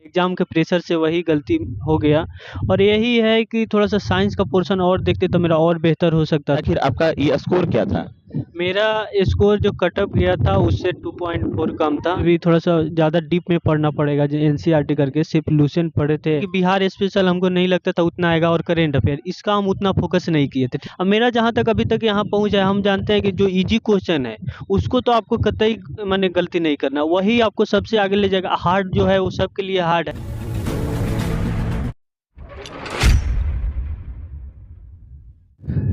Exam के pressure से वही गलती हो गया। और यही है कि थोड़ा-सा साइंस का पोर्शन और देखते तो मेरा और बेहतर हो सकता था। आखिर आपका ये स्कोर क्या था? मेरा स्कोर जो कट ऑफ गया था उससे 2.4 कम था। अभी थोड़ा-सा ज़्यादा डीप में पढ़ना पड़ेगा, जो एनसीईआरटी करके सिर्फ लुसेंट पढ़े थे कि बिहार स्पेशल हमको नहीं लगता था उतना आएगा, और करेंट अफेयर इसका हम उतना फोकस नहीं किए थे। अब मेरा जहाँ तक अभी तक यहाँ पहुँच है, हम जानते हैं कि जो ईज़ी क्वेश्चन है उसको तो आपको कतई माने गलती नहीं करना, वही आपको सबसे आगे ले जाएगा। हार्ड जो है वो सबके लिए हार्ड है।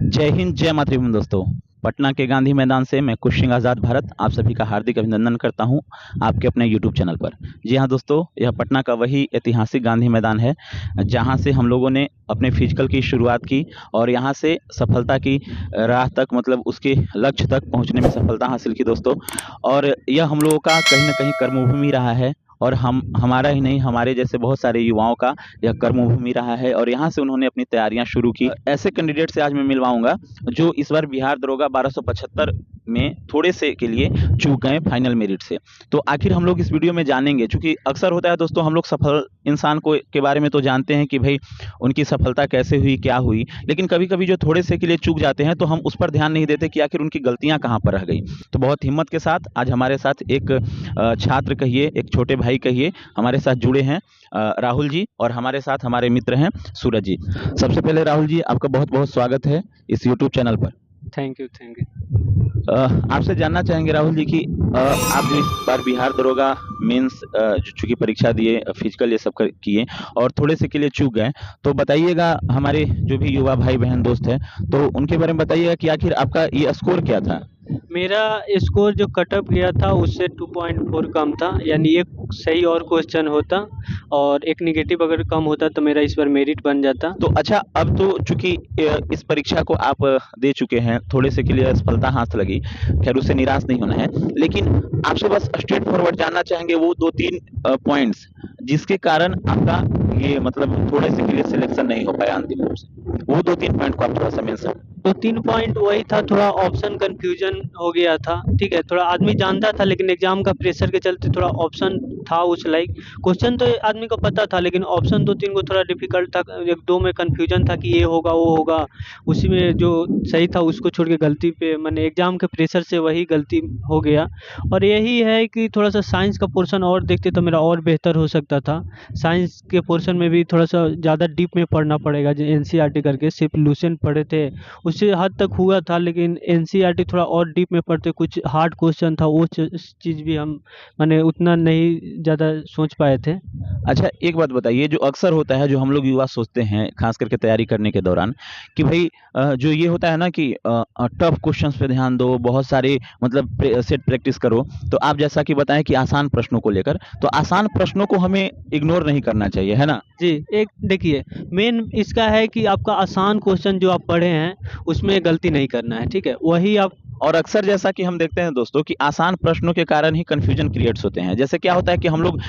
जय हिंद, जय मातृभूमि दोस्तों। पटना के गांधी मैदान से मैं कुछ सिंह आज़ाद भारत आप सभी का हार्दिक अभिनंदन करता हूं आपके अपने यूट्यूब चैनल पर। जी हां दोस्तों, यह पटना का वही ऐतिहासिक गांधी मैदान है जहां से हम लोगों ने अपने फिजिकल की शुरुआत की और यहां से सफलता की राह तक, मतलब उसके लक्ष्य तक पहुंचने में सफलता हासिल की दोस्तों। और यह हम लोगों का कहीं ना कहीं कर्मभूमि रहा है, और हमारा ही नहीं, हमारे जैसे बहुत सारे युवाओं का यह कर्मभूमि रहा है, और यहाँ से उन्होंने अपनी तैयारियां शुरू की। ऐसे कैंडिडेट से आज मैं मिलवाऊंगा जो इस बार बिहार दरोगा 1275 में थोड़े से के लिए चूक गए फाइनल मेरिट से। तो आखिर हम लोग इस वीडियो में जानेंगे, क्योंकि अक्सर होता है दोस्तों, हम लोग सफल इंसान को के बारे में तो जानते हैं कि भाई उनकी सफलता कैसे हुई, क्या हुई, लेकिन कभी कभी जो थोड़े से के लिए चूक जाते हैं तो हम उस पर ध्यान नहीं देते कि आखिर उनकी गलतियां कहाँ पर रह गई। तो बहुत हिम्मत के साथ आज हमारे साथ एक छात्र कहिए, एक छोटे भाई कहिए, हमारे साथ जुड़े हैं राहुल जी, और हमारे साथ हमारे मित्र हैं सूरज जी। सबसे पहले राहुल जी, आपका बहुत बहुत स्वागत है इस यूट्यूब चैनल पर। Thank you. आपसे जानना चाहेंगे राहुल जी कि आप जो इस बार बिहार दरोगा मेंस चूंकि परीक्षा दिए, फिजिकल ये सब किए और थोड़े से के लिए चूक गए, तो बताइएगा, हमारे जो भी युवा भाई बहन दोस्त हैं तो उनके बारे में बताइएगा कि आखिर आपका ये स्कोर क्या था? मेरा स्कोर जो कट ऑफ गया था उससे 2.4 कम था, यानी एक सही और क्वेश्चन होता और एक निगेटिव अगर कम होता तो मेरा इस बार मेरिट बन जाता। तो अच्छा, अब तो चूंकि इस परीक्षा को आप दे चुके हैं, थोड़े से के लिए सफलता हाथ लगी, खैर उससे निराश नहीं होना है, लेकिन आपसे बस स्ट्रेट फॉरवर्ड जानना चाहेंगे वो 2-3 पॉइंट्स जिसके कारण आपका ये मतलब थोड़े से के लिए सिलेक्शन नहीं हो पाया अंतिम रूप से, वो 2-3 पॉइंट को आप थोड़ा सा मेंशन। तो 3 पॉइंट वही था, थोड़ा ऑप्शन कन्फ्यूजन हो गया था, ठीक है। थोड़ा आदमी जानता था लेकिन एग्ज़ाम का प्रेशर के चलते थोड़ा ऑप्शन था उस लाइक। क्वेश्चन तो आदमी को पता था लेकिन ऑप्शन 2-3 को थोड़ा डिफ़िकल्ट था। 1-2 में कन्फ्यूजन था कि ये होगा, वो होगा। उसी में जो सही था उसको छोड़ के गलती पे माने एग्ज़ाम के प्रेशर से वही गलती हो गया। और यही है कि थोड़ा-सा साइंस का पोर्शन और देखते तो मेरा और बेहतर हो सकता था। साइंस के पोर्शन में भी थोड़ा-सा ज़्यादा डीप में पढ़ना पड़ेगा, जो एनसीईआरटी करके सिर्फ लुसेंट पढ़े थे उसी हद तक हुआ था, लेकिन एनसीईआरटी थोड़ा और डीप में पढ़ते कुछ हार्ड क्वेश्चन था, वो चीज़ भी हम माने उतना नहीं ज़्यादा सोच पाए थे। अच्छा, एक बात बताइए, जो अक्सर होता है, जो हम लोग युवा सोचते हैं खास करके तैयारी करने के दौरान कि भाई जो ये होता है ना कि टफ क्वेश्चंस पे ध्यान दो, बहुत सारे मतलब सेट प्रैक्टिस करो, तो आप जैसा कि बताएं कि आसान प्रश्नों को लेकर, तो आसान प्रश्नों को हमें इग्नोर नहीं करना चाहिए, है ना? जी, एक देखिए मेन इसका है कि आपका आसान क्वेश्चन जो आप पढ़े हैं उसमें गलती नहीं करना है, ठीक है? वही आप। और अक्सर जैसा कि हम देखते हैं दोस्तों कि आसान प्रश्नों के कारण ही कंफ्यूजन क्रिएट्स होते हैं। जैसे क्या होता है कि हम लोग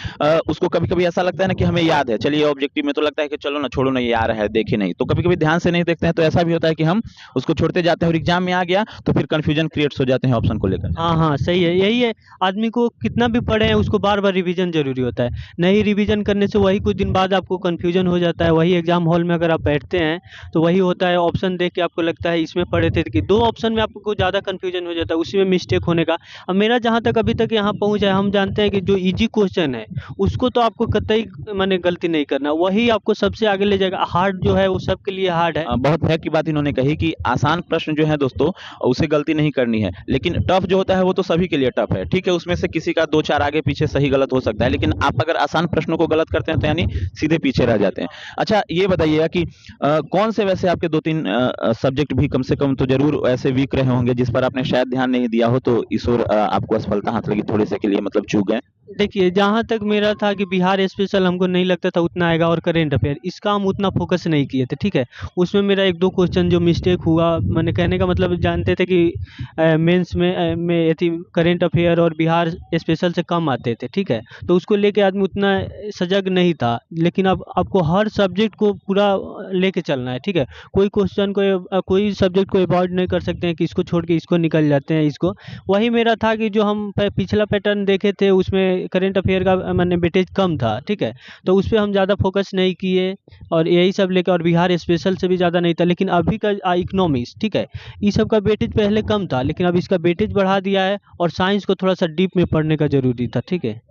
उसको कभी-कभी ऐसा लगता है ना कि हमें याद है, चलिए ऑब्जेक्टिव में तो लगता है कि चलो ना, छोड़ो ना, ये आ रहा है, देखे नहीं, तो कभी-कभी ध्यान से नहीं देखते हैं, तो ऐसा भी होता है कि हम उसको छोड़ते जाते हैं और एग्जाम में आ गया तो फिर कंफ्यूजन क्रिएट्स हो जाते हैं ऑप्शन को लेकर। हाँ, हाँ, सही है, यही है। आदमी को कितना भी पढ़े उसको बार-बार रिवीजन ज़रूरी होता है। नहीं रिवीजन करने से वही कुछ दिन बाद आपको कन्फ्यूजन हो जाता है। वही एग्ज़ाम हॉल में अगर आप बैठते हैं तो वही होता है, ऑप्शन देख के आपको लगता है इसमें पढ़े थे कि 2 ऑप्शन में आपको ज़्यादा कन्फ्यूजन हो जाता है, उसी में मिस्टेक होने का। अब मेरा जहाँ तक अभी तक यहाँ पहुँच है, हम जानते हैं कि जो ईज़ी क्वेश्चन है उसको तो आपको कतई माने गलती नहीं करना, वही आपको सबसे आगे ले जाएगा। हार्ड जो है वो सबके लिए हार्ड है। बहुत फैक्ट की बात इन्होंने कही कि आसान प्रश्न जो है दोस्तों उसे गलती नहीं करनी है, लेकिन टफ जो होता है वो तो सभी के लिए टफ है, ठीक है। उसमें से किसी का 2-4 आगे पीछे सही गलत हो सकता है, लेकिन आप अगर आसान प्रश्नों को गलत करते हैं तो यानी सीधे पीछे रह जाते हैं। अच्छा, ये बताइएगा कि कौन से वैसे आपके 2-3 सब्जेक्ट भी कम से कम तो जरूर ऐसे वीक रहे होंगे जिस पर आपने शायद ध्यान नहीं दिया हो, तो इस ओर आपको असफलता हाथ लगी, थोड़े से के लिए मतलब चूक गए? देखिए, जहाँ तक मेरा था कि बिहार स्पेशल हमको नहीं लगता था उतना आएगा, और करेंट अफेयर इसका हम उतना फ़ोकस नहीं किए थे, ठीक है? उसमें मेरा 1-2 क्वेश्चन जो मिस्टेक हुआ, मैंने कहने का मतलब जानते थे कि मेंस में एथी करेंट अफेयर और बिहार स्पेशल से कम आते थे, ठीक है? तो उसको लेके आदमी उतना सजग नहीं था, लेकिन अब आपको हर सब्जेक्ट को पूरा लेके चलना है, ठीक है? कोई क्वेश्चन को कोई सब्जेक्ट को अवॉइड नहीं कर सकते हैं कि इसको छोड़ के इसको निकल जाते हैं इसको। वही मेरा था कि जो हम पिछला पैटर्न देखे थे उसमें करंट अफेयर का मैंने वेटेज कम था, ठीक है। तो उस पे हम ज़्यादा फोकस नहीं किए और यही सब लेके, और बिहार स्पेशल से भी ज़्यादा नहीं था। लेकिन अभी का इकोनॉमिक्स, ठीक है, ये सब का वेटेज पहले कम था, लेकिन अब इसका वेटेज बढ़ा दिया है और साइंस को थोड़ा सा डीप में पढ़ने का ज़रूरी था, ठीक है।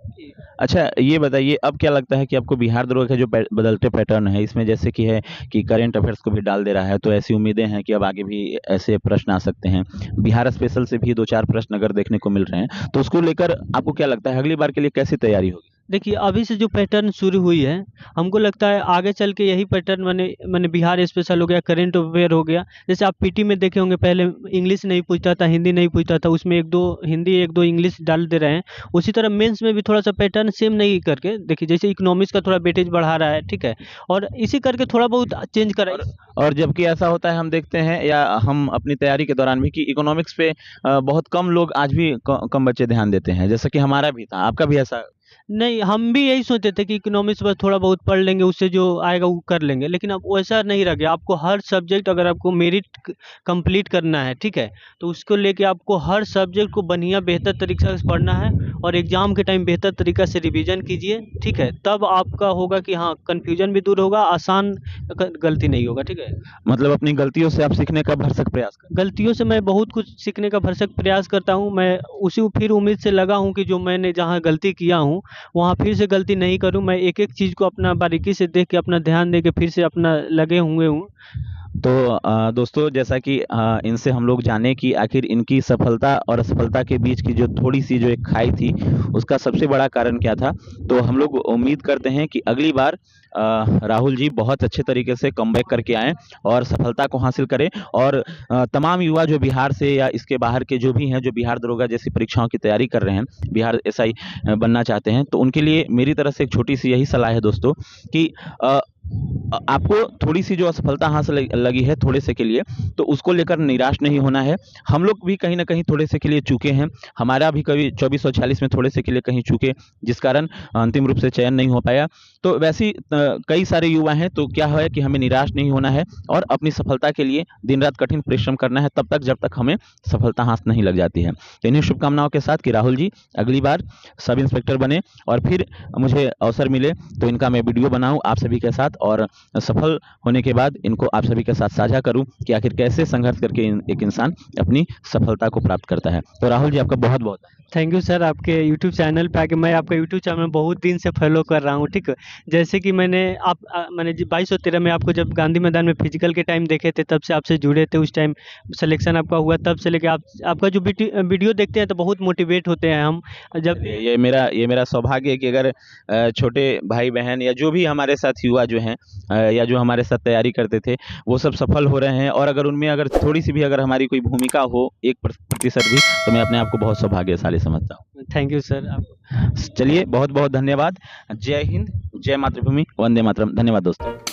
अच्छा, ये बताइए अब क्या लगता है कि आपको बिहार दरोगा का जो बदलते पैटर्न है इसमें जैसे कि है कि करंट अफेयर्स को भी डाल दे रहा है, तो ऐसी उम्मीदें हैं कि अब आगे भी ऐसे प्रश्न आ सकते हैं। बिहार स्पेशल से भी 2-4 प्रश्न अगर देखने को मिल रहे हैं, तो उसको लेकर आपको क्या लगता है अगली बार के लिए कैसी तैयारी होगी? देखिए, अभी से जो पैटर्न शुरू हुई है, हमको लगता है आगे चल के यही पैटर्न माने माने बिहार स्पेशल हो गया, करंट अफेयर हो गया। जैसे आप पीटी में देखे होंगे, पहले इंग्लिश नहीं पूछता था, हिंदी नहीं पूछता था, उसमें 1-2 हिंदी 1-2 इंग्लिश डाल दे रहे हैं। उसी तरह मेंस में भी थोड़ा सा पैटर्न सेम नहीं करके देखिए, जैसे इकोनॉमिक्स का थोड़ा वेटेज बढ़ा रहा है, ठीक है, और इसी करके थोड़ा बहुत चेंज करा। और जबकि ऐसा होता है हम देखते हैं या हम अपनी तैयारी के दौरान भी कि इकोनॉमिक्स पे बहुत कम लोग आज भी कम बच्चे ध्यान देते हैं, जैसा कि हमारा भी था, आपका भी ऐसा? नहीं, हम भी यही सोचे थे कि इकोनॉमिक्स बस थोड़ा बहुत पढ़ लेंगे, उससे जो आएगा वो कर लेंगे, लेकिन अब वैसा नहीं रह गया। आपको हर सब्जेक्ट, अगर आपको मेरिट कंप्लीट करना है, ठीक है, तो उसको लेके आपको हर सब्जेक्ट को बढ़िया बेहतर तरीके से पढ़ना है और एग्ज़ाम के टाइम बेहतर तरीक़ा से रिवीजन कीजिए, ठीक है, तब आपका होगा कि हाँ, कन्फ्यूजन भी दूर होगा, आसान गलती नहीं होगा, ठीक है। मतलब अपनी गलतियों से आप सीखने का भरसक प्रयास करें। गलतियों से मैं बहुत कुछ सीखने का भरसक प्रयास करता हूँ। मैं उसी फिर उम्मीद से लगा हूँ कि जो मैंने जहाँ गलती किया हूँ, वहाँ फिर से गलती नहीं करूँ। मैं एक-एक चीज़ को अपना बारीकी से देख के, अपना ध्यान दे के फिर से अपना लगे हुए हूँ। तो दोस्तों जैसा कि इनसे हम लोग जाने कि आखिर इनकी सफलता और असफलता के बीच की जो थोड़ी-सी जो एक खाई थी, उसका सबसे बड़ा कारण क्या था? तो हम लोग उम्मीद करते हैं कि अगली बार राहुल जी बहुत अच्छे तरीके से कमबैक करके आएँ और सफलता को हासिल करें और तमाम युवा जो बिहार से या इसके बाहर के जो भी हैं, जो बिहार दरोगा जैसी परीक्षाओं की तैयारी कर रहे हैं, बिहार एसआई बनना चाहते हैं, तो उनके लिए मेरी तरफ से एक छोटी-सी यही सलाह है दोस्तों कि आपको थोड़ी-सी जो असफलता हासिल लगी है थोड़े से के लिए, तो उसको लेकर निराश नहीं होना है। हम लोग भी कहीं न कहीं थोड़े से के लिए चूके हैं। हमारा भी कभी 2446 में थोड़े से के लिए कहीं चूके, जिस कारण अंतिम रूप से चयन नहीं हो पाया। तो वैसी कई सारे युवा हैं, तो क्या है कि हमें निराश नहीं होना है और अपनी सफलता के लिए दिन-रात कठिन परिश्रम करना है, तब तक जब तक हमें सफलता हाथ नहीं लग जाती है। तो इन्हीं शुभकामनाओं के साथ कि राहुल जी अगली बार सब इंस्पेक्टर बने और फिर मुझे अवसर मिले, तो इनका मैं वीडियो बनाऊँ आप सभी के साथ और सफल होने के बाद इनको आप सभी के साथ साझा करूं कि आखिर कैसे संघर्ष करके एक इंसान अपनी सफलता को प्राप्त करता है। तो राहुल जी आपका बहुत-बहुत थैंक यू सर, आपके यूट्यूब चैनल पे आके मैं आपका यूट्यूब चैनल बहुत दिन से फॉलो कर रहा हूँ, ठीक है। जैसे कि मैंने 2213 में आपको जब गांधी मैदान में फिजिकल के टाइम देखे थे, तब से आपसे जुड़े थे। उस टाइम सिलेक्शन आपका हुआ, तब से लेके आपका जो वीडियो देखते हैं तो बहुत मोटिवेट होते हैं हम। जब ये मेरा सौभाग्य है कि अगर छोटे भाई-बहन या जो भी हमारे साथ युवा जो हैं या जो हमारे साथ तैयारी करते थे, वो सब सफल हो रहे हैं और अगर उनमें अगर थोड़ी-सी भी अगर हमारी कोई भूमिका हो 1% भी, तो मैं अपने आप को बहुत सौभाग्यशाली समझता हूँ। Thank you sir. चलिए बहुत-बहुत धन्यवाद। जय हिंद, जय मातृभूमि, वंदे मातरम। धन्यवाद दोस्तों।